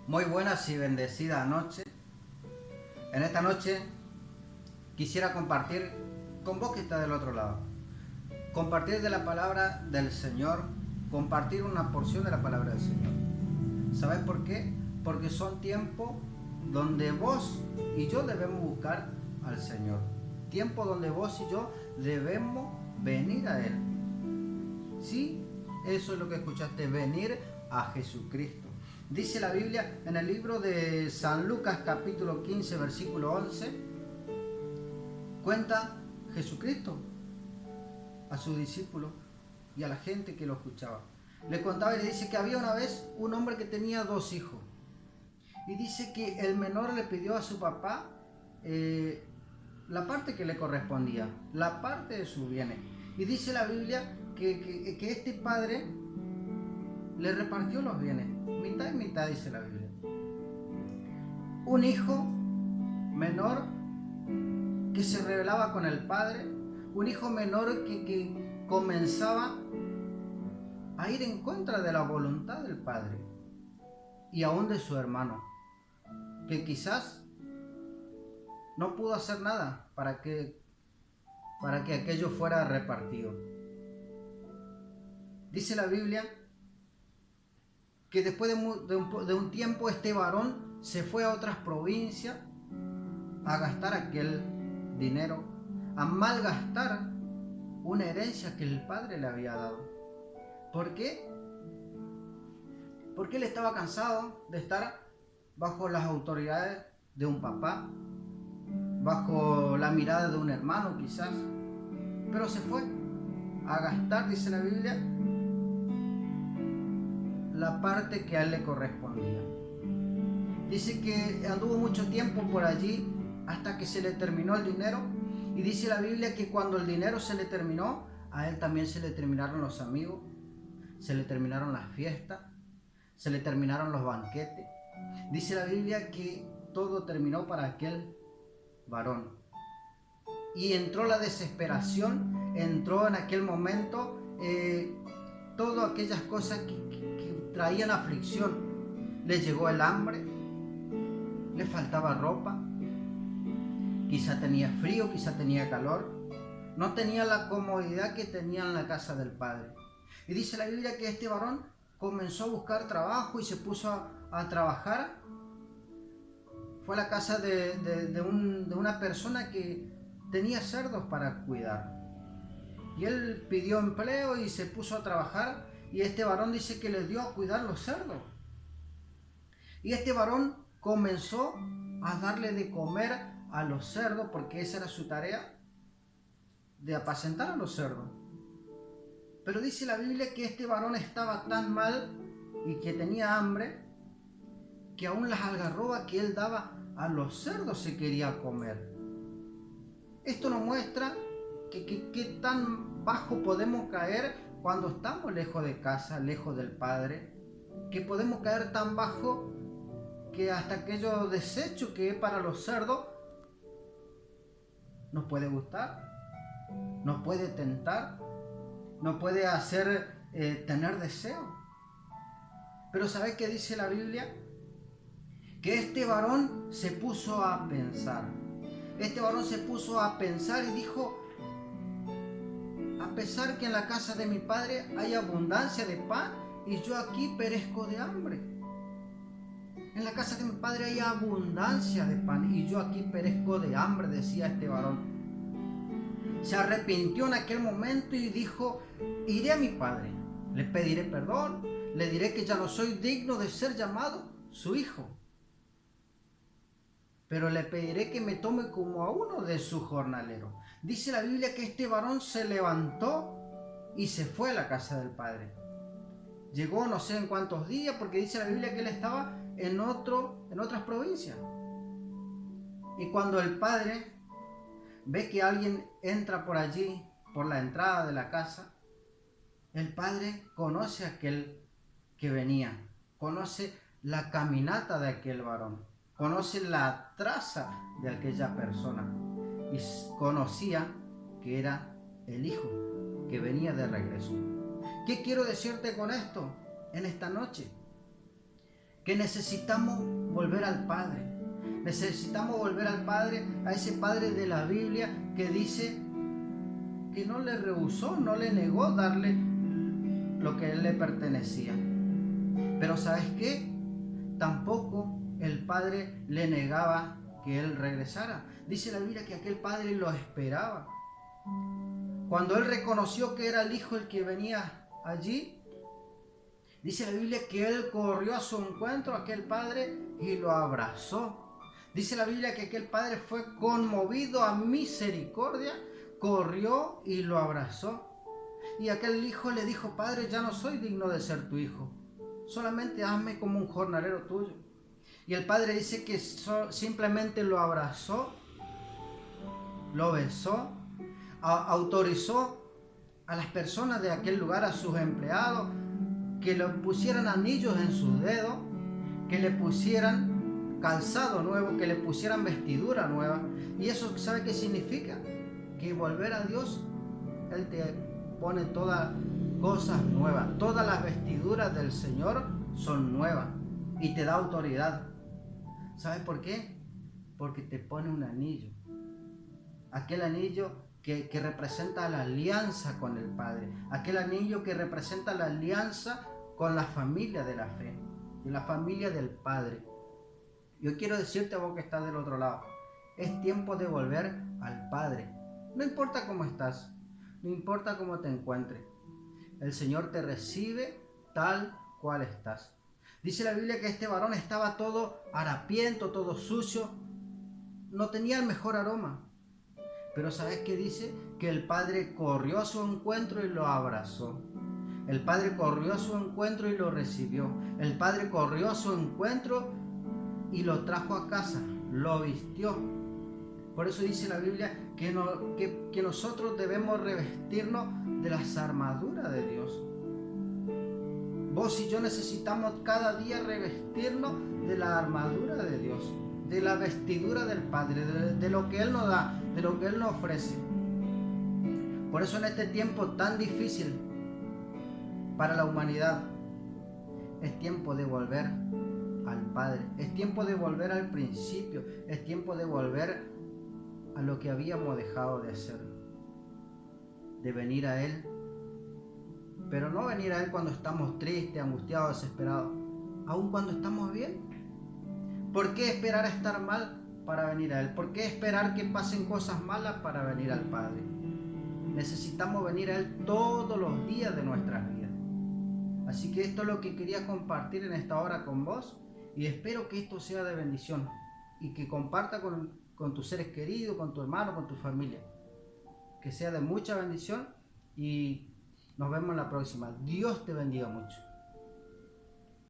Muy buenas y bendecida noche. En esta noche quisiera compartir con vos que está del otro lado. Compartir de la palabra del Señor, compartir una porción de la palabra del Señor. ¿Sabes por qué? Porque son tiempos donde vos y yo debemos buscar al Señor. Tiempos donde vos y yo debemos venir a Él. Sí, eso es lo que escuchaste, venir a Jesucristo. Dice la Biblia en el libro de San Lucas capítulo 15 versículo 11, cuenta Jesucristo a sus discípulos y a la gente que lo escuchaba. Le contaba y le dice que había una vez un hombre que tenía 2 hijos. Y dice que el menor le pidió a su papá la parte que le correspondía, la parte de sus bienes. Y dice la Biblia que este padre le repartió los bienes, mitad y mitad, dice la Biblia. Un hijo menor que se rebelaba con el padre, un hijo menor que comenzaba a ir en contra de la voluntad del padre y aún de su hermano, que quizás no pudo hacer nada para que aquello fuera repartido. Dice la Biblia que después de un tiempo este varón se fue a otras provincias a gastar aquel dinero, a malgastar una herencia que el padre le había dado. ¿Por qué? Porque él estaba cansado de estar bajo las autoridades de un papá, bajo la mirada de un hermano quizás, pero se fue a gastar, dice la Biblia, la parte que a él le correspondía. Dice que anduvo mucho tiempo por allí hasta que se le terminó el dinero, y dice la Biblia que cuando el dinero se le terminó, a él también se le terminaron los amigos, se le terminaron las fiestas, se le terminaron los banquetes. Dice la Biblia que todo terminó para aquel varón. Y entró la desesperación, entró en aquel momento todas aquellas cosas que traían aflicción. Le llegó el hambre, le faltaba ropa, quizá tenía frío, quizá tenía calor, no tenía la comodidad que tenía en la casa del padre. Y dice la Biblia que este varón comenzó a buscar trabajo y se puso a trabajar. Fue a la casa de una persona que tenía cerdos para cuidar. Y él pidió empleo y se puso a trabajar, y este varón dice que le dio a cuidar los cerdos. Y este varón comenzó a darle de comer a los cerdos, porque esa era su tarea, de apacentar a los cerdos. Pero dice la Biblia que este varón estaba tan mal y que tenía hambre, que aún las algarrobas que él daba a los cerdos se quería comer. Esto nos muestra que tan bajo podemos caer cuando estamos lejos de casa, lejos del Padre, que podemos caer tan bajo que hasta aquello desecho que es para los cerdos nos puede gustar, nos puede tentar, nos puede hacer tener deseo. Pero ¿sabes qué dice la Biblia? Que este varón se puso a pensar. Este varón se puso a pensar y dijo: a pesar que en la casa de mi padre hay abundancia de pan y yo aquí perezco de hambre. En la casa de mi padre hay abundancia de pan y yo aquí perezco de hambre, decía este varón. Se arrepintió en aquel momento y dijo: iré a mi padre, le pediré perdón, le diré que ya no soy digno de ser llamado su hijo, pero le pediré que me tome como a uno de sus jornaleros. Dice la Biblia que este varón se levantó y se fue a la casa del padre. Llegó no sé en cuántos días, porque dice la Biblia que él estaba en otras provincias. Y cuando el padre ve que alguien entra por allí, por la entrada de la casa, el padre conoce a aquel que venía, conoce la caminata de aquel varón, conoce la traza de aquella persona y conocía que era el hijo que venía de regreso. ¿Qué quiero decirte con esto en esta noche? que necesitamos volver al Padre. Necesitamos volver al Padre, a ese Padre de la Biblia que dice que no le rehusó, no le negó darle lo que a él le pertenecía. Pero ¿sabes qué? Tampoco el Padre le negaba que él regresara. Dice la Biblia que aquel Padre lo esperaba. Cuando él reconoció que era el Hijo el que venía allí, dice la Biblia que él corrió a su encuentro, a aquel Padre, y lo abrazó. Dice la Biblia que aquel Padre fue conmovido a misericordia, corrió y lo abrazó. Y aquel hijo le dijo: Padre, ya no soy digno de ser tu hijo, solamente hazme como un jornalero tuyo. Y el Padre dice que simplemente lo abrazó, lo besó, autorizó a las personas de aquel lugar, a sus empleados, que le pusieran anillos en sus dedos, que le pusieran calzado nuevo, que le pusieran vestidura nueva. ¿Y eso sabe qué significa? Que volver a Dios, Él te pone todas cosas nuevas. Todas las vestiduras del Señor son nuevas y te da autoridad. ¿Sabes por qué? Porque te pone un anillo. Aquel anillo que representa la alianza con el Padre. Aquel anillo que representa la alianza con la familia de la fe, de la familia del Padre. Yo quiero decirte a vos que estás del otro lado, es tiempo de volver al Padre. No importa cómo estás, no importa cómo te encuentres, el Señor te recibe tal cual estás. Dice la Biblia que este varón estaba todo harapiento, todo sucio, no tenía el mejor aroma. Pero ¿sabes qué dice? Que el Padre corrió a su encuentro y lo abrazó. El Padre corrió a su encuentro y lo recibió. El Padre corrió a su encuentro y lo trajo a casa, lo vistió. Por eso dice la Biblia que nosotros debemos revestirnos de las armaduras de Dios. Vos y yo necesitamos cada día revestirnos de la armadura de Dios, de la vestidura del Padre, de lo que Él nos da, de lo que Él nos ofrece. Por eso en este tiempo tan difícil para la humanidad, es tiempo de volver al Padre, es tiempo de volver al principio, es tiempo de volver a lo que habíamos dejado de hacer, de venir a Él, pero no venir a Él cuando estamos tristes, angustiados, desesperados, aun cuando estamos bien. ¿Por qué esperar a estar mal para venir a Él? ¿Por qué esperar que pasen cosas malas para venir al Padre? Necesitamos venir a Él todos los días de nuestras vidas. Así que esto es lo que quería compartir en esta hora con vos, y espero que esto sea de bendición y que comparta con tus seres queridos, con tu hermano, con tu familia. Que sea de mucha bendición y nos vemos en la próxima. Dios te bendiga mucho.